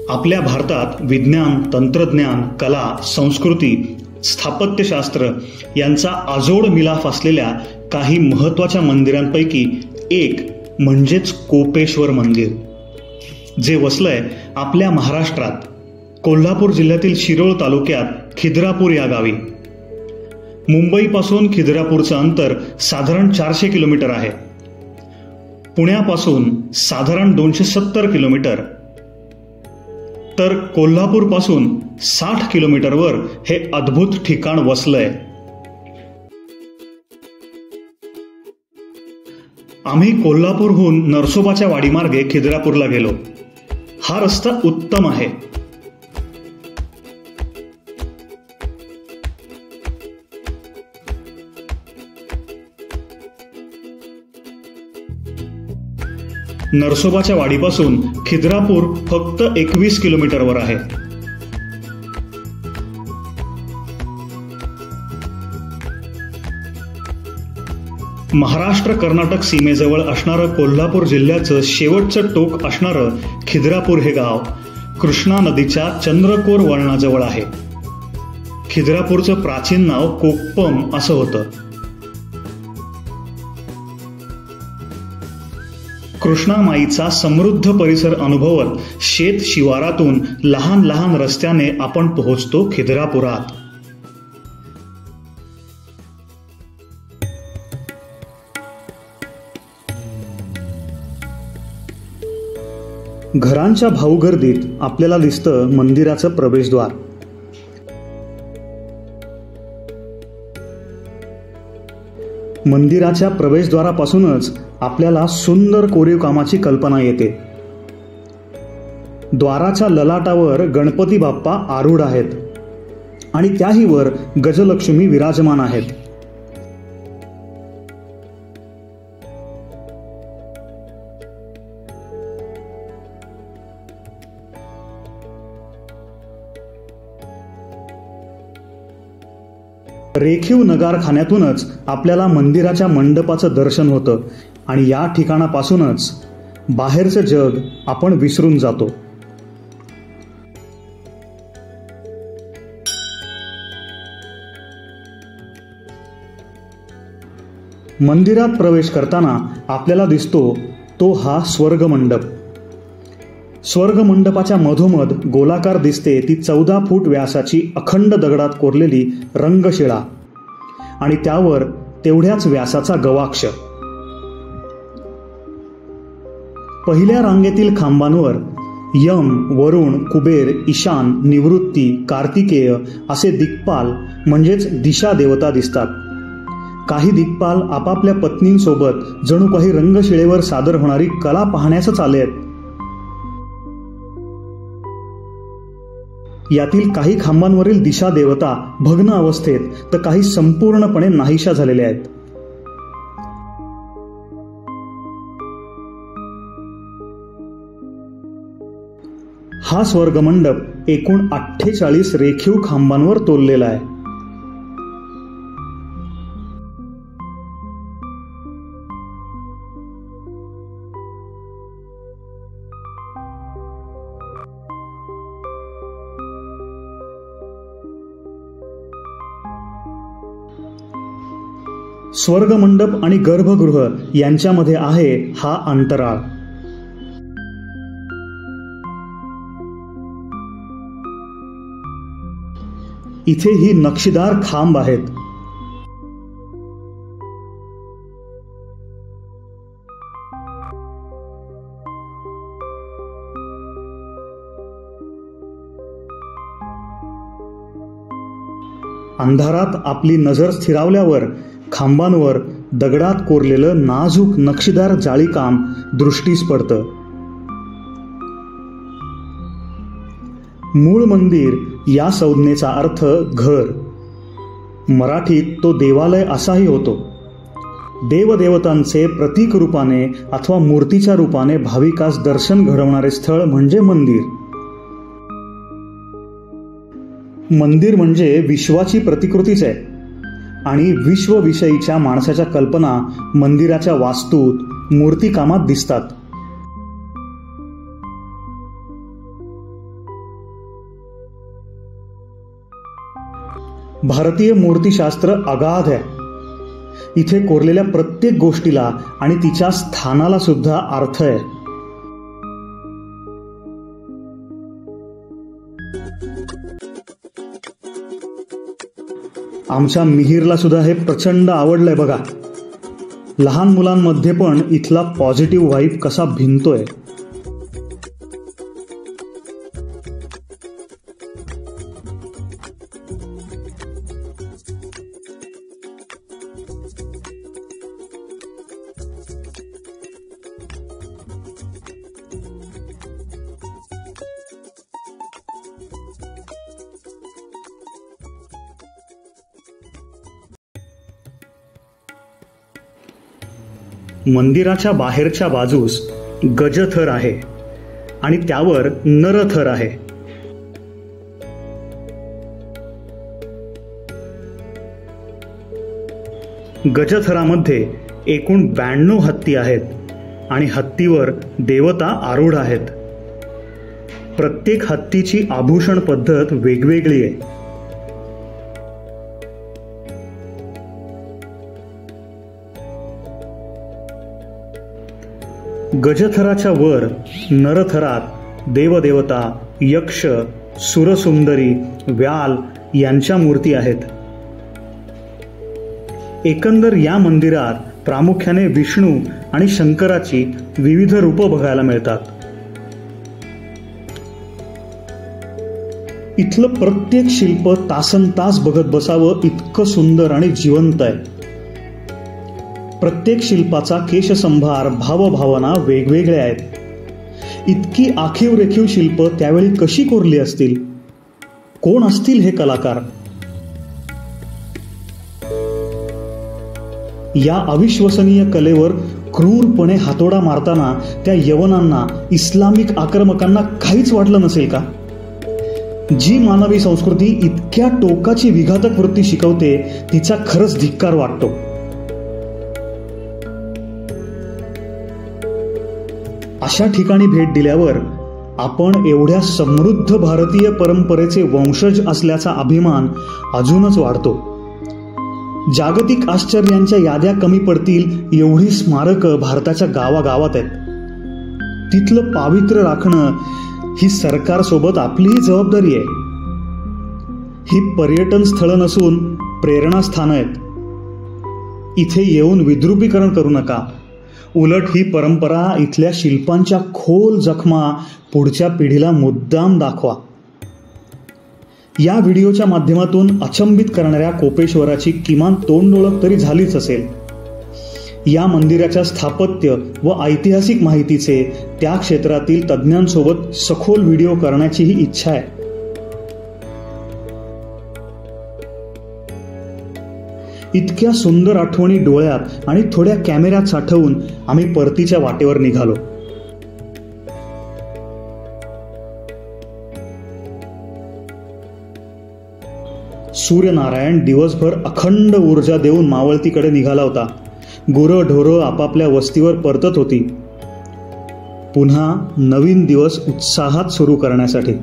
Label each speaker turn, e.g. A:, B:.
A: आपल्या भारतात विज्ञान, तंत्रज्ञान, कला, संस्कृती, स्थापत्यशास्त्र यांचा आजोड मिलाफ असलेल्या काही महत्त्वाच्या मंदिरांपैकी एक म्हणजेच कोपेश्वर मंदिर, जे वसलंय आपल्या महाराष्ट्रात कोल्हापूर जिल्ह्यातील शिरोळ तालुक्यात खिद्रापूर या गावी. मुंबईपासून खिद्रापूरचं अंतर साधारण 400 किलोमीटर आहे. पुण्यापासून साधारण 270 किलोमीटर, तर कोल्हापूरपासून 60 किलोमीटरवर हे अद्भुत ठिकाण वसलंय. आम्ही कोल्हापूरहून नरसोबाच्या वाडीमार्गे खिद्रापूरला गेलो. हा रस्ता उत्तम आहे. नरसोबाच्या वाडीपासून खिद्रापूर फक्त 21 किलोमीटरवर आहे. महाराष्ट्र कर्नाटक सीमेजवळ असणारं कोल्हापूर जिल्ह्याचं शेवटचं टोक असणारं खिद्रापूर हे गाव कृष्णा नदीच्या चंद्रकोर वळणाजवळ आहे. खिद्रापूरचं प्राचीन नाव कोप्पम असं होतं. कृष्णामाईचा समृद्ध परिसर अनुभवत शेत शिवारातून लहान लहान रस्त्याने आपण पोहोचतो खिद्रापुरात. घरांच्या भाऊगर्दीत आपल्याला दिसतं मंदिराचं प्रवेशद्वार. मंदिराच्या प्रवेशद्वारापासूनच आपल्याला सुंदर कोरीव कामाची कल्पना येते. द्वाराच्या ललाटावर गणपती बाप्पा आरूढ आहेत आणि त्याही वर गजलक्ष्मी विराजमान आहेत. रेखीव नगारखान्यातूनच आपल्याला मंदिराच्या मंडपाचं दर्शन होतं आणि या ठिकाणापासूनच बाहेरचं जग आपण विसरून जातो. मंदिरात प्रवेश करताना आपल्याला दिसतो तो हा स्वर्गमंडप. स्वर्गमंडपाच्या मधोमध गोलाकार दिसते ती 14 फूट व्यासाची अखंड दगडात कोरलेली रंगशिळा आणि त्यावर तेवढ्याच व्यासाचा गवाक्ष. पहिल्या रांगेतील खांबांवर यम, वरुण, कुबेर, ईशान, निवृत्ती, कार्तिकेय असे दिक्पाल म्हणजेच दिशा देवता दिसतात. काही दिक्पाल आपापल्या पत्नींसोबत जणू काही रंगशिळेवर सादर होणारी कला पाहण्यासच आले आहेत. यातील काही खांबांवरील दिशा देवता भग्न अवस्थेत तर काही संपूर्णपणे नाहीशा झालेल्या आहेत. हा स्वर्गमंडप एकूण 48 रेखीव खांबांवर तोललेला आहे. स्वर्गमंडप आणि गर्भगृह यांच्यामध्ये आहे हा अंतराळ. इथे ही नक्षीदार खांब आहेत. अंधारात आपली नजर स्थिरावल्यावर खांबांवर दगडात कोरलेलं नाजूक नक्षीदार जाळीकाम दृष्टीस पडतं. मूळ मंदिर या संज्ञेचा अर्थ घर. मराठीत तो देवालय असाही होतो. देवदेवतांचे प्रतीक रूपाने अथवा मूर्तीच्या रूपाने भाविकास दर्शन घडवणारे स्थळ म्हणजे मंदिर. मंदिर म्हणजे विश्वाची प्रतिकृतीच आहे आणि विश्वविषयीच्या माणसाच्या कल्पना मंदिराच्या वास्तूत, मूर्तिकामात दिसतात. भारतीय मूर्तिशास्त्र अगाध आहे. इथे कोरलेल्या प्रत्येक गोष्टीला आणि तिच्या स्थानाला सुद्धा अर्थ आहे. आमच्या मिहीरला सुद्धा हे प्रचंड आवडलंय बघा. लहान मुलांमध्ये पण इथला पॉझिटिव्ह व्हाईब कसा भिनतोय. मंदिराच्या बाहेरच्या बाजूस गजथर आहे आणि त्यावर नरथर आहे. गजथरामध्ये एकूण 92 हत्ती आहेत आणि हत्तीवर देवता आरूढ आहेत. प्रत्येक हत्तीची आभूषण पद्धत वेगवेगळी आहे. गजथराच्या वर नरथरात देवदेवता, यक्ष, सुरसुंदरी, व्याल यांच्या मूर्ती आहेत. एकंदर या मंदिरात प्रामुख्याने विष्णू आणि शंकराची विविध रूपं बघायला मिळतात. इथलं प्रत्येक शिल्प तासनतास बघत बसावं इतकं सुंदर आणि जिवंत आहे. प्रत्येक शिल्पाचा केशसंभार, भावभावना वेगवेगळ्या आहेत. इतकी आखीव रेखीव शिल्प त्यावेळी कशी कोरली असतील? कोण असतील हे कलाकार? या अविश्वसनीय कलेवर क्रूरपणे हातोडा मारताना त्या यवनांना, इस्लामिक आक्रमकांना काहीच वाटलं नसेल का? जी मानवी संस्कृती इतक्या टोकाची विघातक वृत्ती शिकवते तिचा खरंच धिक्कार वाटतो. अशा ठिकाणी भेट दिल्यावर आपण एवढ्या समृद्ध भारतीय परंपरेचे वंशज असल्याचा अभिमान अजूनच वाढतो. जागतिक आश्चर्यांच्या याद्या कमी पडतील एवढी स्मारकं भारताच्या गावागावात आहेत. तिथलं पावित्र्य राखणं ही सरकारसोबत आपलीही जबाबदारी आहे. ही पर्यटन स्थळं नसून प्रेरणास्थानं आहेत. इथे येऊन विद्रुपीकरण करू नका. उलट ही परंपरा, इथल्या शिल्पांच्या खोल जखमा पुढच्या पिढीला मुद्दाम दाखवा. या व्हिडिओच्या माध्यमातून अचंबित करणाऱ्या कोपेश्वराची किमान तोंड ओळख तरी झालीच असेल. या मंदिराच्या स्थापत्य व ऐतिहासिक माहितीचे त्या क्षेत्रातील तज्ज्ञांसोबत सखोल व्हिडिओ करण्याचीही इच्छा आहे. इतक्या सुंदर आठवणी डोळ्यात आणि थोड्या कॅमेऱ्यात साठवून आम्ही परतीच्या वाटेवर निघालो. सूर्यनारायण दिवसभर अखंड ऊर्जा देऊन मावळतीकडे निघाला होता. गुरं ढोरं आपापल्या वस्तीवर परतत होती, पुन्हा नवीन दिवस उत्साहात सुरू करण्यासाठी.